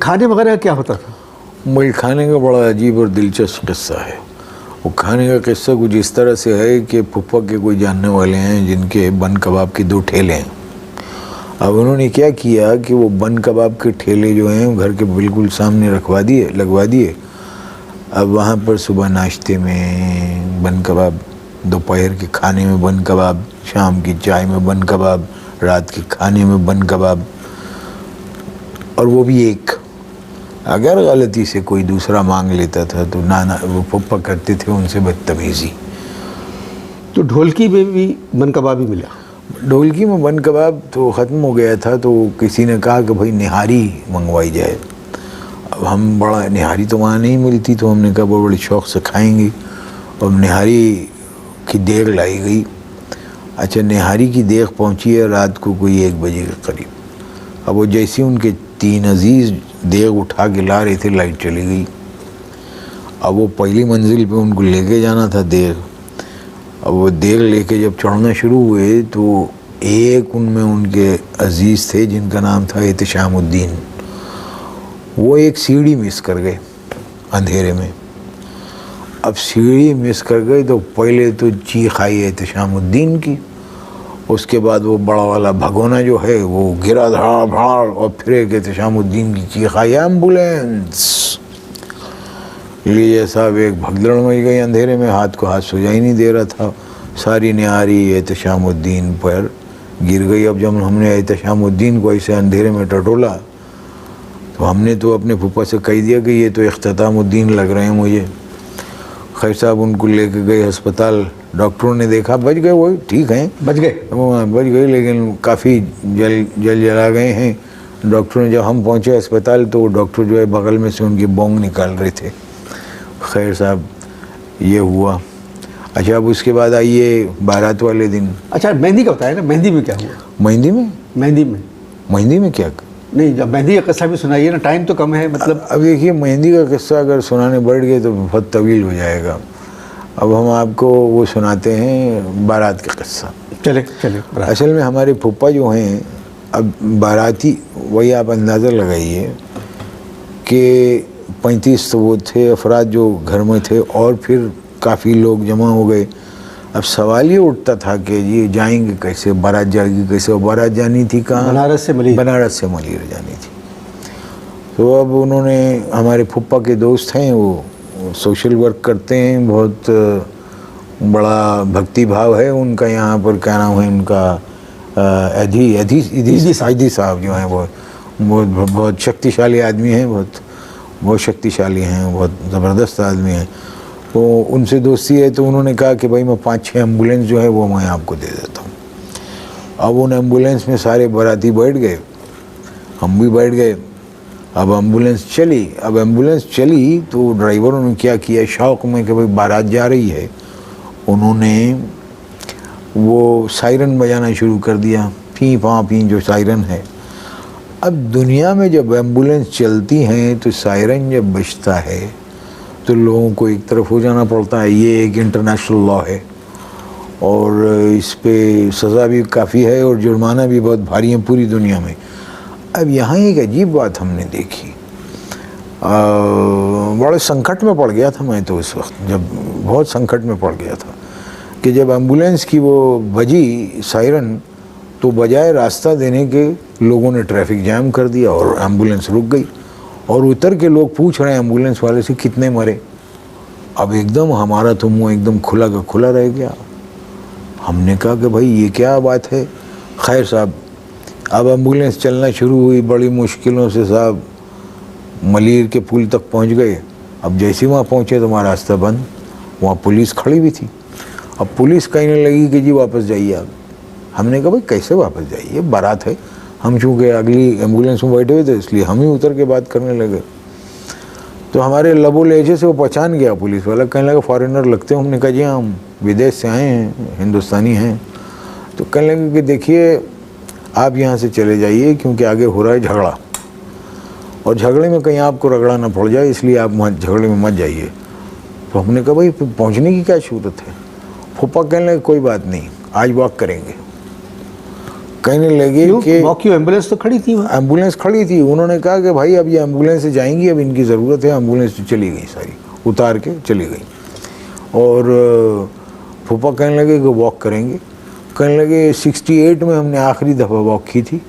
खाने वगैरह क्या होता था? भाई खाने का बड़ा अजीब और दिलचस्प किस्सा है। वो खाने का किस्सा कुछ इस तरह से है कि फूफा के कोई जानने वाले हैं जिनके बन कबाब के 2 ठेले हैं। अब उन्होंने क्या किया कि वो बन कबाब के ठेले जो हैं घर के बिल्कुल सामने लगवा दिए। अब वहाँ पर सुबह नाश्ते में बन कबाब, दोपहर के खाने में बन कबाब, शाम की चाय में बन कबाब, रात के खाने में बन कबाब, और वो भी एक। अगर गलती से कोई दूसरा मांग लेता था तो नाना वो पप्पा करते थे उनसे बदतमीज़ी। तो ढोलकी में भी बन कबाब ही मिला? ढोलकी में बन कबाब तो ख़त्म हो गया था, तो किसी ने कहा कि भाई निहारी मंगवाई जाए। अब हम बड़ा निहारी तो वहाँ नहीं मिलती, तो हमने कहा बड़े शौक़ से खाएंगे, और निहारी की देग लाई गई। अच्छा, निहारी की देग पहुँची है रात को कोई 1 बजे के करीब। अब वो जैसे उनके 3 अजीज़ देग उठा के ला रहे थे, लाइट चली गई। अब वो पहली मंजिल पे उनको लेके जाना था देग। अब वो देग लेके जब चढ़ना शुरू हुए तो एक उनमें उनके अजीज़ थे जिनका नाम था एहतशामुद्दीन। वो एक सीढ़ी मिस कर गए अंधेरे में। अब सीढ़ी मिस कर गए तो पहले तो चीख आई एहतशामुद्दीन की, उसके बाद वो बड़ा वाला भगोना जो है वो गिरा धड़ाड़ धड़ाड़, और फिर एक एहतशामुद्दीन की चीख आई एम्बुलेंस। लिए साहब एक भगदड़ मच गई अंधेरे में, हाथ को हाथ सुझाई नहीं दे रहा था। सारी निहारी एहतशामुद्दीन पर गिर गई। अब जब हमने एहतशामुद्दीन को ऐसे अंधेरे में टटोला तो हमने तो अपने फूफा से कह दिया कि ये तो इख्तितामुद्दीन लग रहे हैं मुझे। खैर साहब उनको लेके गए अस्पताल। डॉक्टरों ने देखा बच गए, वो ठीक हैं, बच गए, लेकिन काफ़ी जला गए हैं। डॉक्टरों ने, जब हम पहुंचे अस्पताल तो डॉक्टर जो है बगल में से उनकी बोंग निकाल रहे थे। खैर साहब ये हुआ। अच्छा, अब उसके बाद आइए बारात वाले दिन। अच्छा, मेहंदी का बताया ना, मेहंदी में क्या हुआ? मेहंदी में क्या? नहीं, जब मेहंदी का किस्सा भी सुनाइए ना, टाइम तो कम है मतलब। अब देखिए, मेहंदी का किस्सा अगर सुनाने बैठ गए तो बहुत तवील हो जाएगा। अब हम आपको वो सुनाते हैं बारात का किस्सा। चले। असल में हमारे फूफा जो हैं, अब बाराती वही आप अंदाज़ा लगाइए कि 35 तो वो थे अफराद जो घर में थे, और फिर काफ़ी लोग जमा हो गए। अब सवाल ये उठता था कि ये जाएंगे कैसे, बारात जाएगी कैसे। और बारात जानी थी कहाँ? बनारस से मलिर जानी थी। तो अब उन्होंने, हमारे फूफा के दोस्त हैं, वो सोशल वर्क करते हैं, बहुत बड़ा भक्ति भाव है उनका यहाँ पर। क्या नाम है उनका? एधी साहब जो हैं वो बहुत शक्तिशाली आदमी हैं, बहुत शक्तिशाली हैं, बहुत ज़बरदस्त आदमी हैं। तो उनसे दोस्ती है, तो उन्होंने कहा कि भाई मैं 5-6 एम्बुलेंस जो है वो मैं आपको दे देता हूँ। अब उन एम्बुलेंस में सारे बाराती बैठ गए, हम भी बैठ गए। अब एम्बुलेंस चली तो ड्राइवरों ने क्या किया, शौक़ में कि भाई बारात जा रही है, उन्होंने वो सायरन बजाना शुरू कर दिया, फी फाँ फी जो सायरन है। अब दुनिया में जब एम्बुलेंस चलती हैं तो सायरन जब बजता है तो लोगों को एक तरफ हो जाना पड़ता है। ये एक इंटरनेशनल लॉ है, और इस पे सज़ा भी काफ़ी है, और जुर्माना भी बहुत भारी है पूरी दुनिया में। अब यहाँ एक अजीब बात हमने देखी, बड़े संकट में पड़ गया था मैं तो उस वक्त, जब बहुत संकट में पड़ गया था कि जब एम्बुलेंस की वो बजी सायरन, तो बजाय रास्ता देने के लोगों ने ट्रैफिक जैम कर दिया और एम्बुलेंस रुक गई। और उतर के लोग पूछ रहे हैं एम्बुलेंस वाले से कितने मरे। अब एकदम हमारा तो मुँह एकदम खुला का खुला रह गया। हमने कहा कि भाई ये क्या बात है। खैर साहब, अब एम्बुलेंस चलना शुरू हुई, बड़ी मुश्किलों से साहब मलिर के पुल तक पहुंच गए। अब जैसे वहाँ पहुँचे तो हमारा रास्ता बंद, वहाँ पुलिस खड़ी हुई थी। अब पुलिस कहने लगी कि जी वापस जाइए आप। हमने कहा भाई कैसे वापस जाइए, बारात है। हम चूँकि अगली एम्बुलेंस में बैठे हुए थे इसलिए हम ही उतर के बात करने लगे। तो हमारे लबो लहजे से वो पहचान गया पुलिस वाला, कहने लगा फॉरेनर लगते हो। हमने कहा जी हम विदेश से आए हैं, हिंदुस्तानी हैं। तो कहने लगे कि देखिए आप यहाँ से चले जाइए क्योंकि आगे हो रहा है झगड़ा, और झगड़े में कहीं आपको रगड़ा ना पड़ जाए, इसलिए आप झगड़े में मत जाइए। तो हमने कहा भाई पहुँचने की क्या जरूरत है। फूफा कहने लगे कोई बात नहीं, आज वॉक करेंगे। कहने लगे क्यों? कि वॉक एम्बुलेंस तो खड़ी थी वहाँ। एम्बुलेंस खड़ी थी, उन्होंने कहा कि भाई अब ये एम्बुलेंस से जाएंगी, अब इनकी ज़रूरत है। एम्बुलेंस तो चली गई, सारी उतार के चली गई। और फूफा कहने लगे कि वॉक करेंगे। कहने लगे 68 में हमने आखिरी दफ़ा वॉक की थी,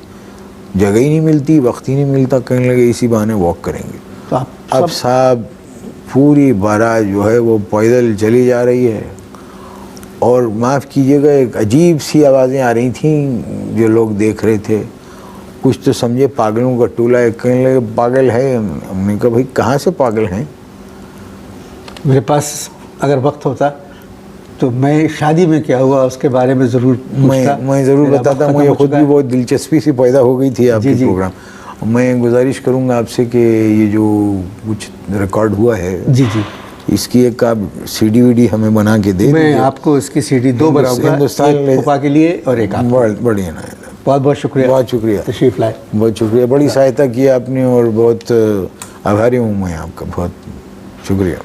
जगह ही नहीं मिलती, वक्त ही नहीं मिलता। कहने लगे इसी बहाने वॉक करेंगे। तो आप अब साहब पूरी बारात जो है वो पैदल चली जा रही है, और माफ़ कीजिएगा एक अजीब सी आवाज़ें आ रही थीं जो लोग देख रहे थे। कुछ तो समझे पागलों का टोला है। कहने लगे पागल है। हमने कहा भाई कहाँ से पागल हैं? मेरे पास अगर वक्त होता तो मैं शादी में क्या हुआ उसके बारे में ज़रूर पूछता। मैं ज़रूर मेरा वक्त बताता। खत्म मुझे हो खुद चुका भी है। बहुत दिलचस्पी सी पैदा हो गई थी आपके जी। प्रोग्राम। मैं गुजारिश करूँगा आपसे कि ये जो कुछ रिकॉर्ड हुआ है, जी जी, इसकी एक आप सीडी वीडी हमें बना के दे मैं दीजिए। आपको इसकी सीडी 2 बनाऊंगा, हिंदुस्तान एक में- फूफा के लिए और एक आप। बढ़िया ना, बहुत बहुत शुक्रिया। बहुत शुक्रिया। तशरीफ लाए। बहुत शुक्रिया, बड़ी सहायता की आपने, और बहुत आभारी हूँ मैं आपका। बहुत शुक्रिया।